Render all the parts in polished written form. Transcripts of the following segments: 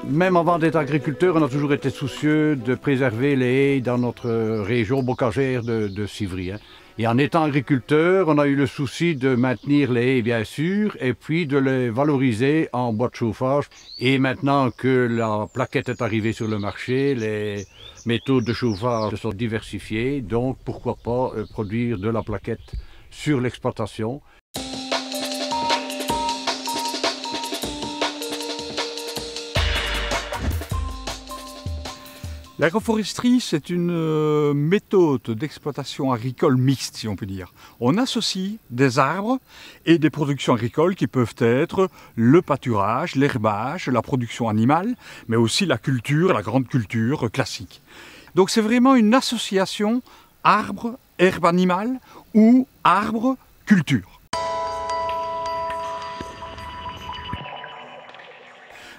Même avant d'être agriculteur, on a toujours été soucieux de préserver les haies dans notre région bocagère de Civry. Et en étant agriculteur, on a eu le souci de maintenir les haies, bien sûr, et puis de les valoriser en bois de chauffage. Et maintenant que la plaquette est arrivée sur le marché, les méthodes de chauffage se sont diversifiées. Donc, pourquoi pas produire de la plaquette sur l'exploitation. L'agroforesterie, c'est une méthode d'exploitation agricole mixte, si on peut dire. On associe des arbres et des productions agricoles qui peuvent être le pâturage, l'herbage, la production animale, mais aussi la culture, la grande culture classique. Donc c'est vraiment une association arbre, herbe animale ou arbre, culture.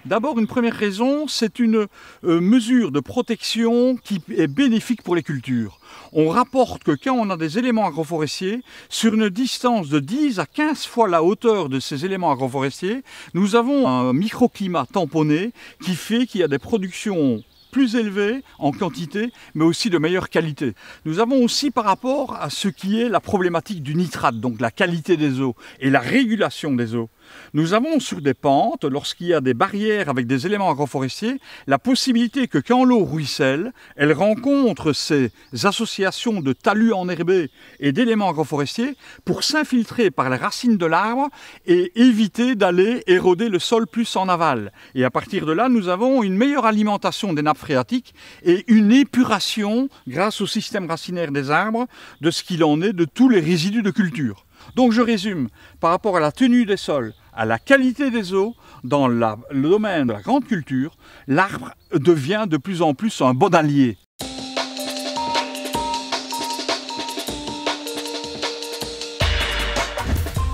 D'abord, une première raison, c'est une mesure de protection qui est bénéfique pour les cultures. On rapporte que quand on a des éléments agroforestiers, sur une distance de 10 à 15 fois la hauteur de ces éléments agroforestiers, nous avons un microclimat tamponné qui fait qu'il y a des productions plus élevées en quantité, mais aussi de meilleure qualité. Nous avons aussi par rapport à ce qui est la problématique du nitrate, donc la qualité des eaux et la régulation des eaux. Nous avons sur des pentes, lorsqu'il y a des barrières avec des éléments agroforestiers, la possibilité que quand l'eau ruisselle, elle rencontre ces associations de talus enherbés et d'éléments agroforestiers pour s'infiltrer par les racines de l'arbre et éviter d'aller éroder le sol plus en aval. Et à partir de là, nous avons une meilleure alimentation des nappes phréatiques et une épuration, grâce au système racinaire des arbres, de ce qu'il en est de tous les résidus de culture. Donc je résume, par rapport à la tenue des sols, à la qualité des eaux, dans le domaine de la grande culture, l'arbre devient de plus en plus un bon allié.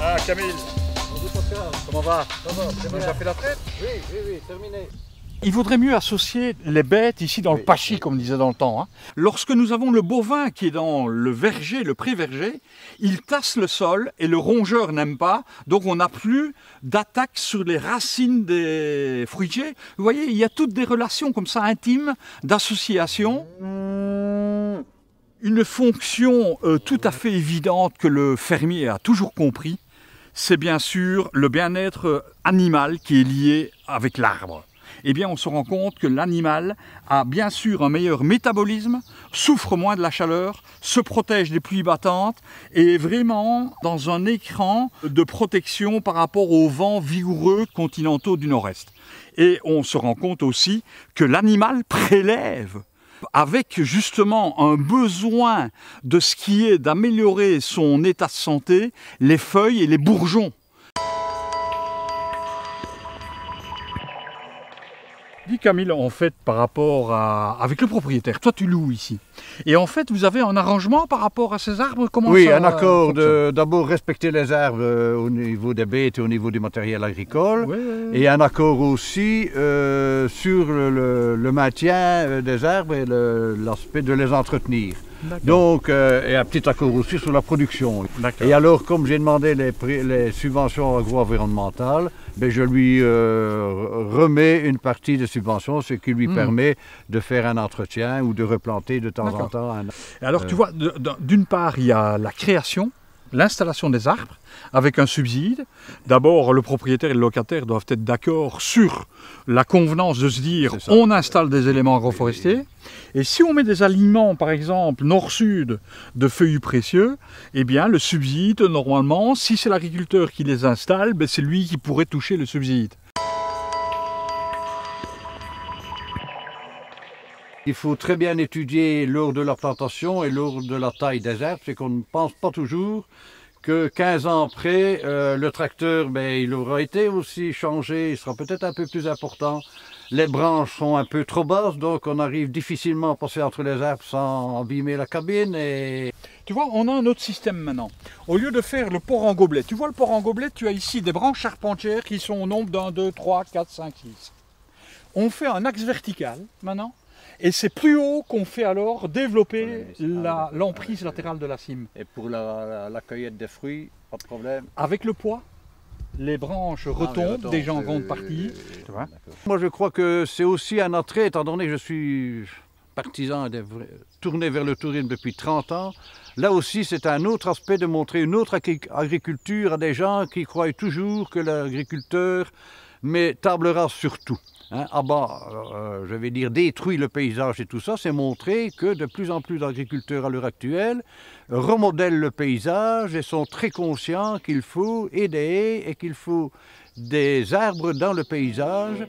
Ah Camille, bonjour Pascal, comment va? Ça va, tu as déjà fait la traite? Oui, terminé. Il vaudrait mieux associer les bêtes ici dans le pachy, comme on disait dans le temps. Lorsque nous avons le bovin qui est dans le verger, le pré-verger, il tasse le sol et le rongeur n'aime pas, donc on n'a plus d'attaque sur les racines des fruitiers. Vous voyez, il y a toutes des relations comme ça intimes, d'association. Une fonction tout à fait évidente que le fermier a toujours compris, c'est bien sûr le bien-être animal qui est lié avec l'arbre. Eh bien, on se rend compte que l'animal a bien sûr un meilleur métabolisme, souffre moins de la chaleur, se protège des pluies battantes et est vraiment dans un écran de protection par rapport aux vents vigoureux continentaux du nord-est. Et on se rend compte aussi que l'animal prélève avec justement un besoin de ce qui est d'améliorer son état de santé, les feuilles et les bourgeons. Dis Camille, en fait, par rapport avec le propriétaire, toi tu loues ici. Et en fait, vous avez un arrangement par rapport à ces arbres? Comment oui, ça un accord fonctionne? d'abord respecter les arbres au niveau des bêtes et au niveau du matériel agricole. Oui. Et un accord aussi sur le maintien des arbres et l'aspect de les entretenir. Donc, et un petit accord aussi sur la production. Et alors, comme j'ai demandé les subventions agro-environnementales, ben, je lui remets une partie des subventions, ce qui lui permet de faire un entretien ou de replanter de temps en temps. Alors, tu vois, d'une part, il y a la création, l'installation des arbres avec un subside. D'abord, le propriétaire et le locataire doivent être d'accord sur la convenance de se dire on installe des éléments agroforestiers. Et si on met des aliments, par exemple, nord-sud de feuillus précieux, eh bien, le subside, normalement, si c'est l'agriculteur qui les installe, ben, c'est lui qui pourrait toucher le subside. Il faut très bien étudier lors de la plantation et lors de la taille des arbres, c'est qu'on ne pense pas toujours que 15 ans après, le tracteur, ben, il aura été aussi changé, il sera peut-être un peu plus important. Les branches sont un peu trop basses, donc on arrive difficilement à passer entre les arbres sans abîmer la cabine. Et... Tu vois, on a un autre système maintenant. Au lieu de faire le port en gobelet, tu vois le port en gobelet, tu as ici des branches charpentières qui sont au nombre d'1, 2, 3, 4, 5, 6. On fait un axe vertical maintenant. Et c'est plus haut qu'on fait alors développer l'emprise latérale de la cime. Et pour la cueillette des fruits, pas de problème. Avec le poids, les branches retombent déjà en grande partie. Tu vois. Moi je crois que c'est aussi un attrait, étant donné que je suis partisan tourné vers le tourisme depuis 30 ans. Là aussi c'est un autre aspect de montrer une autre agriculture à des gens qui croient toujours que l'agriculteur met table rase sur tout. Hein, je vais dire, détruit le paysage et tout ça, c'est montrer que de plus en plus d'agriculteurs à l'heure actuelle remodèlent le paysage et sont très conscients qu'il faut des haies et qu'il faut des arbres dans le paysage.